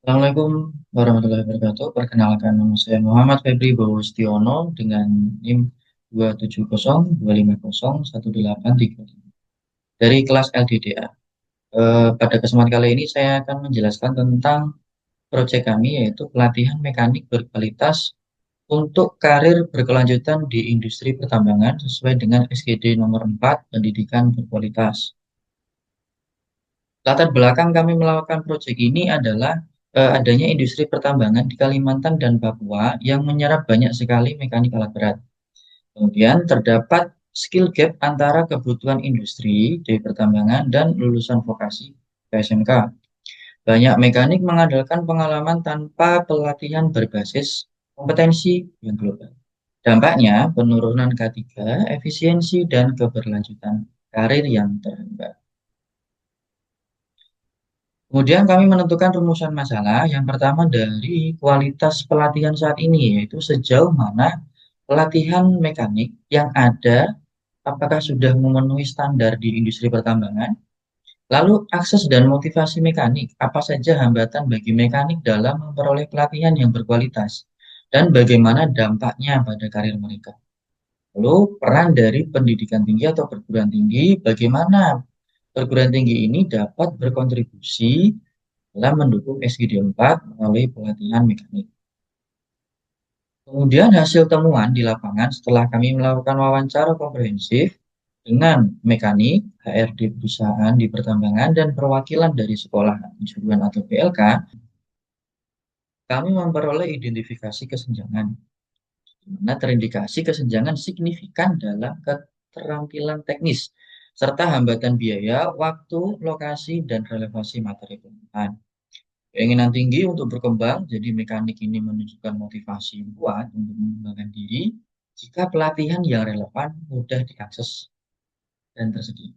Assalamualaikum warahmatullahi wabarakatuh. Perkenalkan nama saya Muhammad Febri Bowustiono dengan NIM 270250183 dari kelas LDDA. Pada kesempatan kali ini saya akan menjelaskan tentang proyek kami yaitu pelatihan mekanik berkualitas untuk karir berkelanjutan di industri pertambangan sesuai dengan SGD nomor 4 Pendidikan Berkualitas. Latar belakang kami melakukan proyek ini adalah adanya industri pertambangan di Kalimantan dan Papua yang menyerap banyak sekali mekanik alat berat. Kemudian terdapat skill gap antara kebutuhan industri di pertambangan dan lulusan vokasi PSMK. Banyak mekanik mengandalkan pengalaman tanpa pelatihan berbasis kompetensi yang global. Dampaknya penurunan K3, efisiensi, dan keberlanjutan karir yang terhambat. Kemudian kami menentukan rumusan masalah. Yang pertama dari kualitas pelatihan saat ini, yaitu sejauh mana pelatihan mekanik yang ada, apakah sudah memenuhi standar di industri pertambangan. Lalu akses dan motivasi mekanik, apa saja hambatan bagi mekanik dalam memperoleh pelatihan yang berkualitas, dan bagaimana dampaknya pada karir mereka. Lalu peran dari pendidikan tinggi atau perguruan tinggi, bagaimana perguruan tinggi ini dapat berkontribusi dalam mendukung SGD 4 melalui pelatihan mekanik. Kemudian hasil temuan di lapangan setelah kami melakukan wawancara komprehensif dengan mekanik, HRD perusahaan di pertambangan, dan perwakilan dari sekolah kejuruan atau PLK, kami memperoleh identifikasi kesenjangan, di mana terindikasi kesenjangan signifikan dalam keterampilan teknis, serta hambatan biaya, waktu, lokasi, dan relevansi materi pelatihan. Keinginan tinggi untuk berkembang, jadi mekanik ini menunjukkan motivasi kuat untuk mengembangkan diri jika pelatihan yang relevan mudah diakses dan tersedia.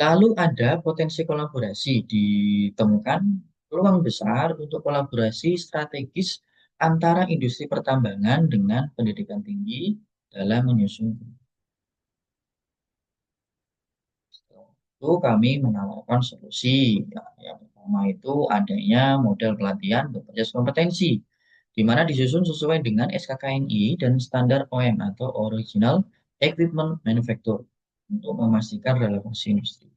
Lalu ada potensi kolaborasi, ditemukan peluang besar untuk kolaborasi strategis antara industri pertambangan dengan pendidikan tinggi dalam menyusun. Itu kami menawarkan solusi. Ya, yang pertama itu adanya model pelatihan berbasis kompetensi, di mana disusun sesuai dengan SKKNI dan standar OM atau Original Equipment Manufacturer untuk memastikan relevansi industri.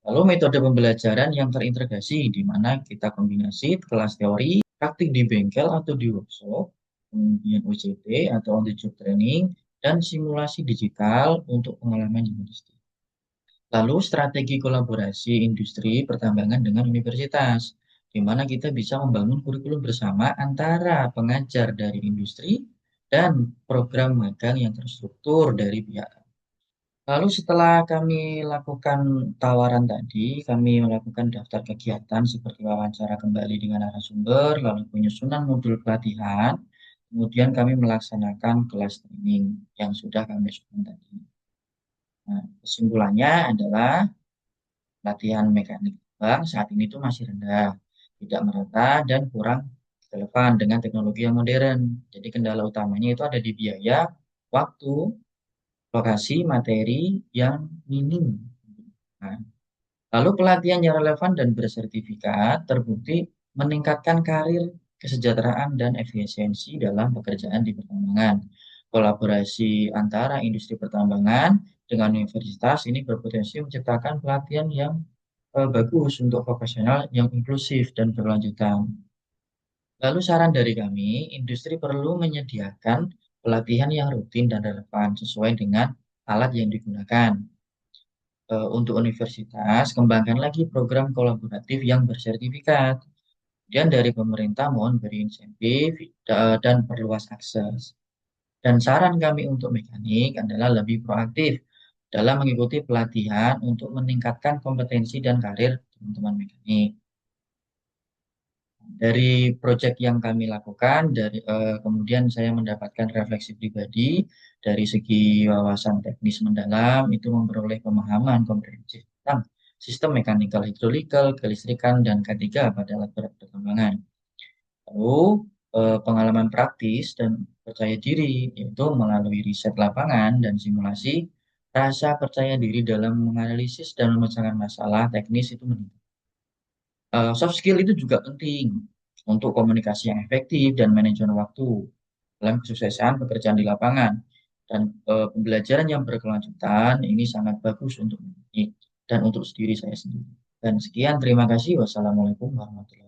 Lalu metode pembelajaran yang terintegrasi, di mana kita kombinasi kelas teori, praktik di bengkel atau di workshop, kemudian UJT atau on the job training, dan simulasi digital untuk pengalaman yang industri. Lalu strategi kolaborasi industri pertambangan dengan universitas, di mana kita bisa membangun kurikulum bersama antara pengajar dari industri dan program magang yang terstruktur dari pihak. Lalu setelah kami lakukan tawaran tadi, kami melakukan daftar kegiatan seperti wawancara kembali dengan narasumber, lalu penyusunan modul pelatihan, kemudian kami melaksanakan kelas training yang sudah kami susun tadi. Nah, kesimpulannya adalah latihan mekanik bank saat ini tuh masih rendah, tidak merata, dan kurang relevan dengan teknologi yang modern. Jadi kendala utamanya itu ada di biaya, waktu, lokasi, materi yang minim. Nah, lalu pelatihan yang relevan dan bersertifikat terbukti meningkatkan karir, kesejahteraan, dan efisiensi dalam pekerjaan di pertambangan. Kolaborasi antara industri pertambangan dengan universitas ini berpotensi menciptakan pelatihan yang bagus untuk profesional yang inklusif dan berkelanjutan. Lalu saran dari kami, industri perlu menyediakan pelatihan yang rutin dan relevan sesuai dengan alat yang digunakan. Untuk universitas, kembangkan lagi program kolaboratif yang bersertifikat. Dan dari pemerintah mohon beri insentif dan perluas akses. Dan saran kami untuk mekanik adalah lebih proaktif dalam mengikuti pelatihan untuk meningkatkan kompetensi dan karir teman-teman mekanik. Dari proyek yang kami lakukan, kemudian saya mendapatkan refleksi pribadi dari segi wawasan teknis mendalam, itu memperoleh pemahaman komprehensif tentang sistem mekanikal hidrolikal, kelistrikan, dan K3 pada alat berat pertambangan. Lalu pengalaman praktis dan percaya diri, yaitu melalui riset lapangan dan simulasi, rasa percaya diri dalam menganalisis dan memecahkan masalah teknis itu meningkat. Soft skill itu juga penting untuk komunikasi yang efektif dan manajemen waktu dalam kesuksesan pekerjaan di lapangan. Dan pembelajaran yang berkelanjutan ini sangat bagus untuk ini dan untuk diri saya sendiri. Dan sekian, terima kasih. Wassalamualaikum warahmatullahi wabarakatuh.